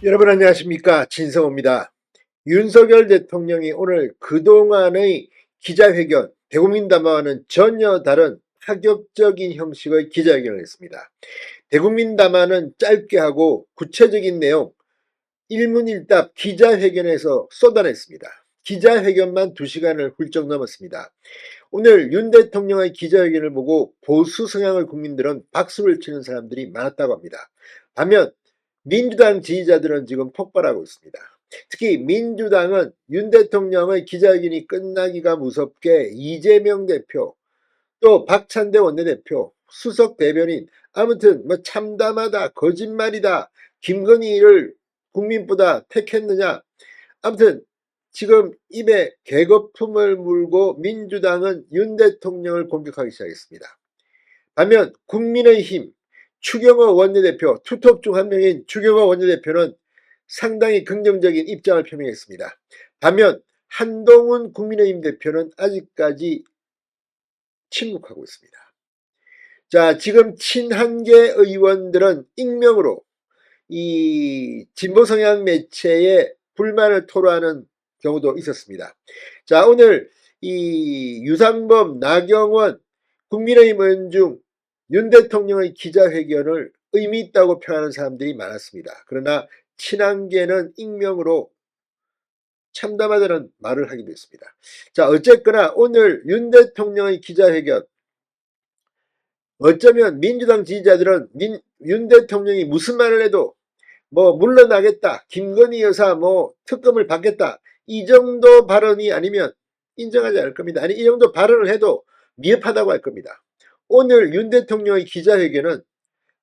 여러분 안녕하십니까, 진성호입니다. 윤석열 대통령이 오늘 그동안의 기자회견, 대국민담화와는 전혀 다른 파격적인 형식의 기자회견을 했습니다. 대국민담화는 짧게 하고 구체적인 내용 일문일답 기자회견에서 쏟아냈습니다. 기자회견만 2시간을 훌쩍 넘었습니다. 오늘 윤 대통령의 기자회견을 보고 보수 성향의 국민들은 박수를 치는 사람들이 많았다고 합니다. 반면 민주당 지지자들은 지금 폭발하고 있습니다. 특히 민주당은 윤 대통령의 기자회견이 끝나기가 무섭게 이재명 대표, 또 박찬대 원내대표, 수석 대변인, 아무튼 뭐 참담하다, 거짓말이다, 김건희를 국민보다 택했느냐, 아무튼 지금 입에 개거품을 물고 민주당은 윤 대통령을 공격하기 시작했습니다. 반면 국민의힘 추경호 원내대표, 투톱 중 한 명인 추경호 원내대표는 상당히 긍정적인 입장을 표명했습니다. 반면 한동훈 국민의힘 대표는 아직까지 침묵하고 있습니다. 자, 지금 친한계 의원들은 익명으로 이 진보 성향 매체에 불만을 토로하는 경우도 있었습니다. 자, 오늘 이 유상범, 나경원, 국민의힘 의원 중 윤 대통령의 기자회견을 의미 있다고 평하는 사람들이 많았습니다. 그러나 친한계는 익명으로 참담하다는 말을 하기도 했습니다. 자, 어쨌거나 오늘 윤 대통령의 기자회견, 어쩌면 민주당 지지자들은 윤 대통령이 무슨 말을 해도 뭐 물러나겠다, 김건희 여사 뭐 특검을 받겠다, 이 정도 발언이 아니면 인정하지 않을 겁니다. 아니, 이 정도 발언을 해도 미흡하다고 할 겁니다. 오늘 윤 대통령의 기자회견은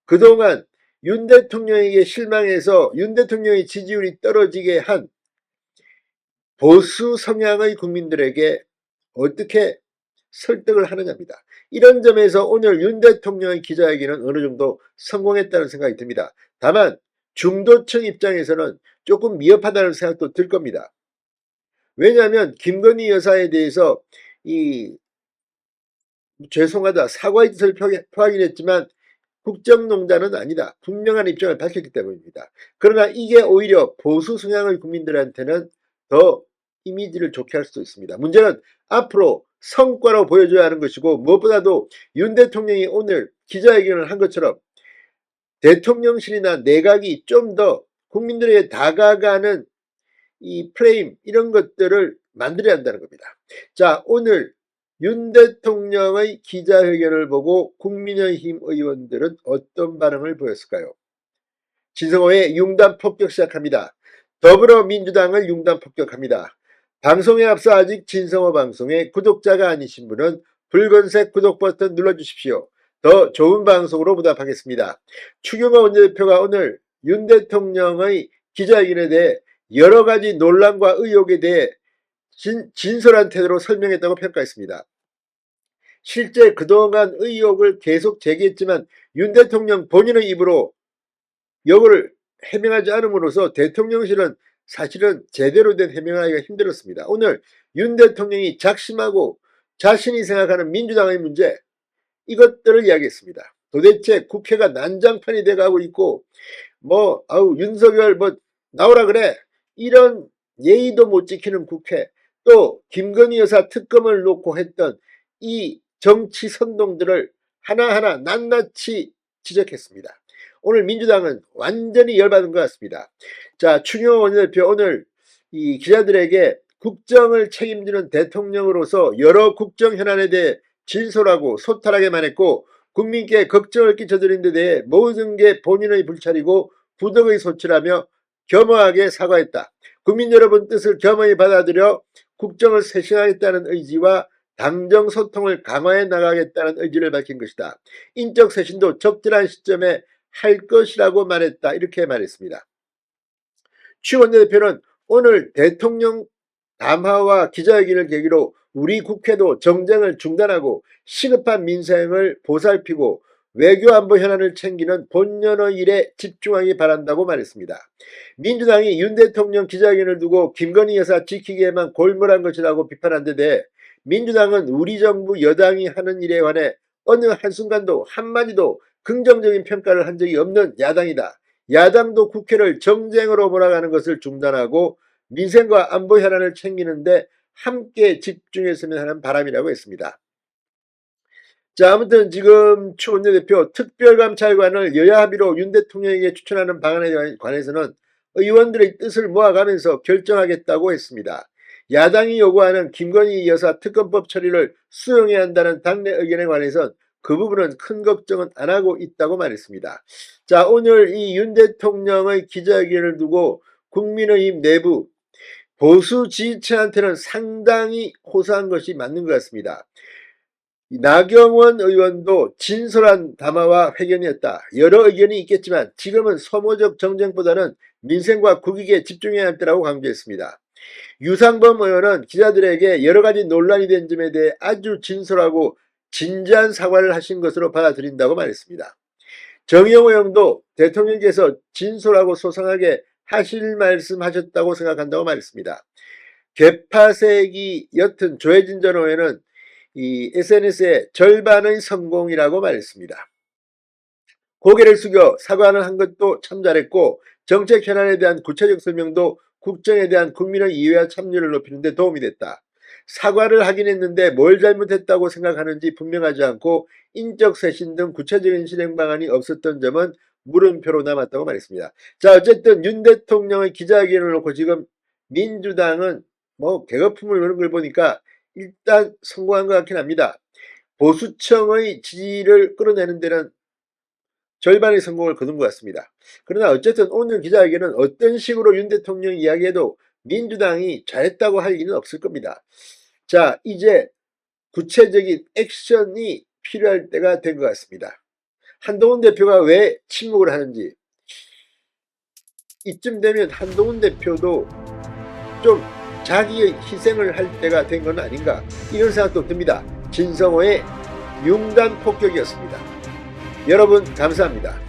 그동안 윤 대통령에게 실망해서 윤 대통령의 지지율이 떨어지게 한 보수 성향의 국민들에게 어떻게 설득을 하느냐입니다. 이런 점에서 오늘 윤 대통령의 기자회견은 어느 정도 성공했다는 생각이 듭니다. 다만 중도층 입장에서는 조금 미흡하다는 생각도 들 겁니다. 왜냐하면 김건희 여사에 대해서 이 죄송하다, 사과의 뜻을 표하긴 했지만 국정농단은 아니다, 분명한 입장을 밝혔기 때문입니다. 그러나 이게 오히려 보수 성향의 국민들한테는 더 이미지를 좋게 할 수도 있습니다. 문제는 앞으로 성과로 보여줘야 하는 것이고, 무엇보다도 윤 대통령이 오늘 기자회견을 한 것처럼 대통령실이나 내각이 좀 더 국민들에게 다가가는 이 프레임, 이런 것들을 만들어야 한다는 겁니다. 자, 오늘 윤 대통령의 기자회견을 보고 국민의힘 의원들은 어떤 반응을 보였을까요? 진성호의 융단 폭격 시작합니다. 더불어민주당을 융단 폭격합니다. 방송에 앞서 아직 진성호 방송의 구독자가 아니신 분은 붉은색 구독 버튼 눌러주십시오. 더 좋은 방송으로 보답하겠습니다. 추경호 원내대표가 오늘 윤 대통령의 기자회견에 대해 여러 가지 논란과 의혹에 대해 진솔한 태도로 설명했다고 평가했습니다. 실제 그동안 의혹을 계속 제기했지만 윤 대통령 본인의 입으로 역을 해명하지 않음으로써 대통령실은 사실은 제대로 된 해명을 하기가 힘들었습니다. 오늘 윤 대통령이 작심하고 자신이 생각하는 민주당의 문제, 이것들을 이야기했습니다. 도대체 국회가 난장판이 돼가고 있고, 윤석열 나오라 그래, 이런 예의도 못 지키는 국회, 또 김건희 여사 특검을 놓고 했던 이 정치 선동들을 하나하나 낱낱이 지적했습니다. 오늘 민주당은 완전히 열받은 것 같습니다. 자, 추경호 원내대표 오늘 이 기자들에게 국정을 책임지는 대통령으로서 여러 국정 현안에 대해 진솔하고 소탈하게 말했고, 국민께 걱정을 끼쳐드린 데 대해 모든 게 본인의 불찰이고 부득의 소치라며 겸허하게 사과했다. 국민 여러분 뜻을 겸허히 받아들여 국정을 쇄신하겠다는 의지와 당정 소통을 강화해 나가겠다는 의지를 밝힌 것이다. 인적 쇄신도 적절한 시점에 할 것이라고 말했다. 이렇게 말했습니다. 추 원내대표는 오늘 대통령 담화와 기자회견을 계기로 우리 국회도 정쟁을 중단하고 시급한 민생을 보살피고 외교안보 현안을 챙기는 본연의 일에 집중하기 바란다고 말했습니다. 민주당이 윤 대통령 기자회견을 두고 김건희 여사 지키기에만 골몰한 것이라고 비판한 데 대해 민주당은 우리 정부 여당이 하는 일에 관해 어느 한순간도 한마디도 긍정적인 평가를 한 적이 없는 야당이다. 야당도 국회를 정쟁으로 몰아가는 것을 중단하고 민생과 안보 현안을 챙기는데 함께 집중했으면 하는 바람이라고 했습니다. 자, 아무튼 지금 추 원내대표 특별감찰관을 여야 합의로 윤 대통령에게 추천하는 방안에 관해서는 의원들의 뜻을 모아가면서 결정하겠다고 했습니다. 야당이 요구하는 김건희 여사 특검법 처리를 수용해야 한다는 당내 의견에 관해선 그 부분은 큰 걱정은 안 하고 있다고 말했습니다. 자, 오늘 이 윤 대통령의 기자회견을 두고 국민의힘 내부 보수 지지층한테는 상당히 호소한 것이 맞는 것 같습니다. 나경원 의원도 진솔한 담화와 회견이었다. 여러 의견이 있겠지만 지금은 소모적 정쟁보다는 민생과 국익에 집중해야 할 때라고 강조했습니다. 유상범 의원은 기자들에게 여러 가지 논란이 된 점에 대해 아주 진솔하고 진지한 사과를 하신 것으로 받아들인다고 말했습니다. 정의용 의원도 대통령께서 진솔하고 소상하게 하실 말씀하셨다고 생각한다고 말했습니다. 개파색이 옅은 조혜진 전 의원은 이 SNS에 절반의 성공이라고 말했습니다. 고개를 숙여 사과를 한 것도 참 잘했고 정책 현안에 대한 구체적 설명도 국정에 대한 국민의 이해와 참여를 높이는 데 도움이 됐다. 사과를 하긴 했는데 뭘 잘못했다고 생각하는지 분명하지 않고 인적 쇄신 등 구체적인 실행 방안이 없었던 점은 물음표로 남았다고 말했습니다. 자, 어쨌든 윤 대통령의 기자회견을 놓고 지금 민주당은 뭐 개거품을 그런 걸 보니까 일단 성공한 것 같긴 합니다. 보수층의 지지를 끌어내는 데는 절반의 성공을 거둔 것 같습니다. 그러나 어쨌든 오늘 기자회견은 어떤 식으로 윤 대통령이 이야기해도 민주당이 잘했다고 할 일은 없을 겁니다. 자, 이제 구체적인 액션이 필요할 때가 된 것 같습니다. 한동훈 대표가 왜 침묵을 하는지, 이쯤 되면 한동훈 대표도 좀 자기의 희생을 할 때가 된 건 아닌가, 이런 생각도 듭니다. 진성호의 융단 폭격이었습니다. 여러분 감사합니다.